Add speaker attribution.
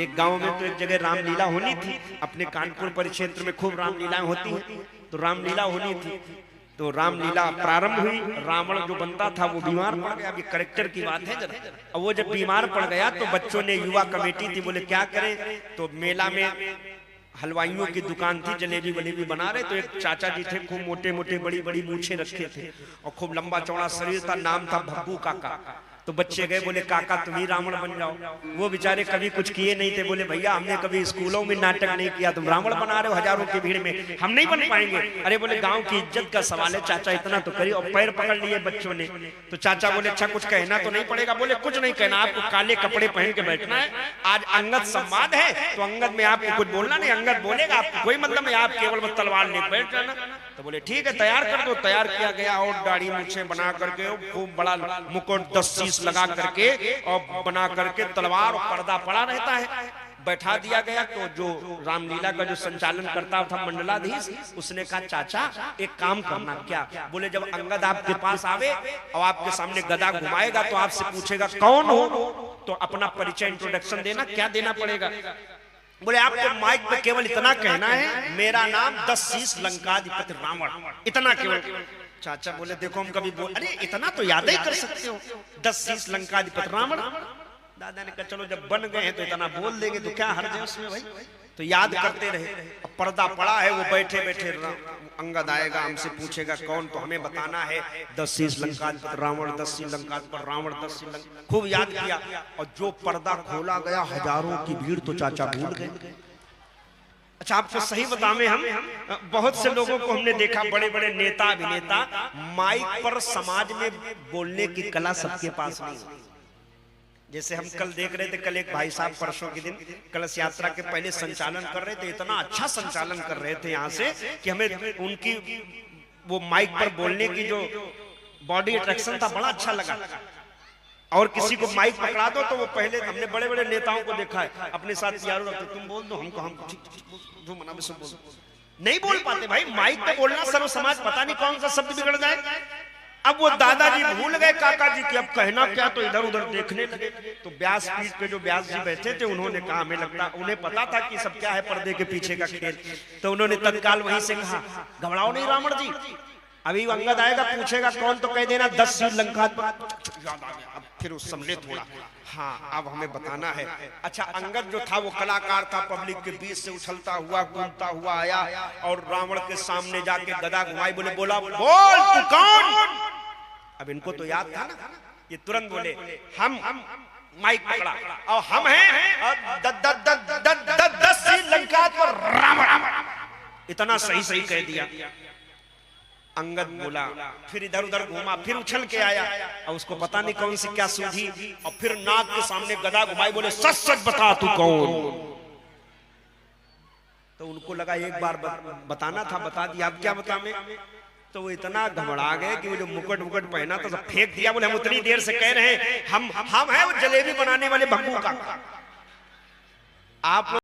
Speaker 1: एक गांव में तो एक जगह रामलीला होनी थी। अपने कानपुर परिक्षेत्र में खूब रामलीलाएं होती हैं, तो रामलीला होनी थी। तो रामलीला प्रारंभ हुई। रावण जो बनता था वो बीमार पड़ गया। अभी करेक्टर की बात है जरा। अब वो जब बीमार पड़ गया तो बच्चों ने, युवा कमेटी थी, बोले क्या करें। तो मेला में हलवाइयों की दुकान थी, जलेबी वलेबी बना रहे। तो एक चाचा जी थे, खूब मोटे मोटे बड़ी बड़ी मूछें रखे थे और खूब लंबा चौड़ा शरीर था। नाम था भग्गू काका। तो बच्चे गए, बोले काका तुम ही रावण बन जाओ। वो बेचारे कभी कुछ किए नहीं थे। बोले भैया हमने कभी स्कूलों में नाटक नहीं किया, तुम रावण बना रहे हो हजारों की भीड़ में, हम नहीं बन पाएंगे। अरे बोले गांव की इज्जत का सवाल है चाचा, इतना तो करिए। और पैर पकड़ लिए बच्चों ने। तो चाचा बोले अच्छा कुछ कहना तो नहीं पड़ेगा। बोले कुछ नहीं कहना, आपको काले कपड़े पहन के बैठना है। आज अंगद संवाद है तो अंगद में आपको कुछ बोलना नहीं, अंगद बोलेगा, आपको कोई मतलब नहीं, आप केवल तलवार लेकर बैठ जाना। तो बोले ठीक है तैयार कर दो। तैयार किया गया और दाढ़ी मूछें बना करके, खूब बड़ा मुकुट 10-20 लगा करके और बना करके तलवार और पर्दा पड़ा रहता है, बैठा दिया गया। तो जो रामलीला का जो संचालन करता था मंडलाधीश, उसने कहा चाचा एक काम करना। क्या? बोले जब अंगद आपके पास आवे और आपके सामने गदा घुमाएगा तो आपसे पूछेगा कौन हो, तो अपना परिचय इंट्रोडक्शन देना। क्या देना पड़ेगा? बोले आपको माइक पे केवल इतना कहना है, मेरा नाम 10-20 लंकाधिपति रावण, इतना केवल। चाचा बोले देखो हम कभी बोल, अरे इतना तो याद ही कर सकते हो, 10-20 लंकाधिपति रावण। दादा ने कहा चलो जब बन गए हैं तो इतना बोल देंगे, तो क्या हर्ज है उसमें भाई। तो याद करते रहे। अब पर्दा पड़ा है, वो बैठे बैठे अंगद आएगा, हमसे पूछेगा कौन, तो हमें बताना है 10-20 लंकाधिपति रावण, 10-20 लंकाधिपति रावण, 10-20 लंका। खूब याद किया और जो पर्दा खोला गया, हजारों की भीड़, तो चाचा भूल गए। अच्छा आपको सही बतावे, हम बहुत से लोगों को हमने देखा, बड़े बड़े नेता अभिनेता, माइक पर समाज में बोलने की कला सबके पास नहीं। जैसे हम कल देख रहे थे, कल एक भाई साहब परसों के दिन कलश यात्रा के पहले संचालन कर रहे थे। इतना अच्छा संचालन कर रहे थे यहाँ से कि हमें उनकी वो माइक पर बोलने की जो बॉडी अट्रैक्शन था बड़ा अच्छा लगा। और किसी को माइक पकड़ा दो तो वो पहले, हमने बड़े बड़े नेताओं को देखा है अपने साथ यारों रखते, तुम बोल दो हमको, हम जो मना में सब बोल, नहीं बोल पाते भाई। माइक पे बोलना सर्व समाज, पता नहीं कौन सा शब्द बिगड़ जाए। अब वो दादाजी भूल गए काका जी की अब कहना क्या, तो इधर उधर देखने लगे। तो व्यास पीठ पे जो व्यास जी बैठे थे, उन्होंने कहा, हमें लगता उन्हें पता था कि सब क्या है पर्दे के पीछे का खेल। तो उन्होंने तत्काल वहीं से कहा घबराओ नहीं रावण जी, अभी अंगद आएगा पूछेगा कौन, तो कह देना 10-20 लंकाधिपति। याद आ गया, अब फिर उस समझे थोड़ा, हाँ अब हमें बताना है। अच्छा अंगद जो था वो कलाकार था, पब्लिक के बीच से उछलता हुआ कूदता हुआ आया और रावण के सामने जाके गदा घुमाई। बोले बोला बोल तू कौन। अब इनको तो याद था ना, ये तुरंत बोले हम माइक पकड़ा और हम हैं 10-20 लंकाधिपति रावण। इतना सही सही कह दिया। अंगद बोला, फिर इधर उधर घूमा, फिर उछल के आया और उसको पता नहीं कौन सी क्या सूझी और फिर नाक के सामने गदा घुमाई। बोले सच सच बता तू कौन। तो उनको लगा एक बार बताना था, बता दिया, अब क्या बतावे। तो वो इतना घबरा गए कि वो जो मुकुट मुकुट पहना था सब फेंक दिया। बोले हम उतनी देर से कह रहे हैं हम हैं वो जलेबी बनाने वाले भग्गू का। आप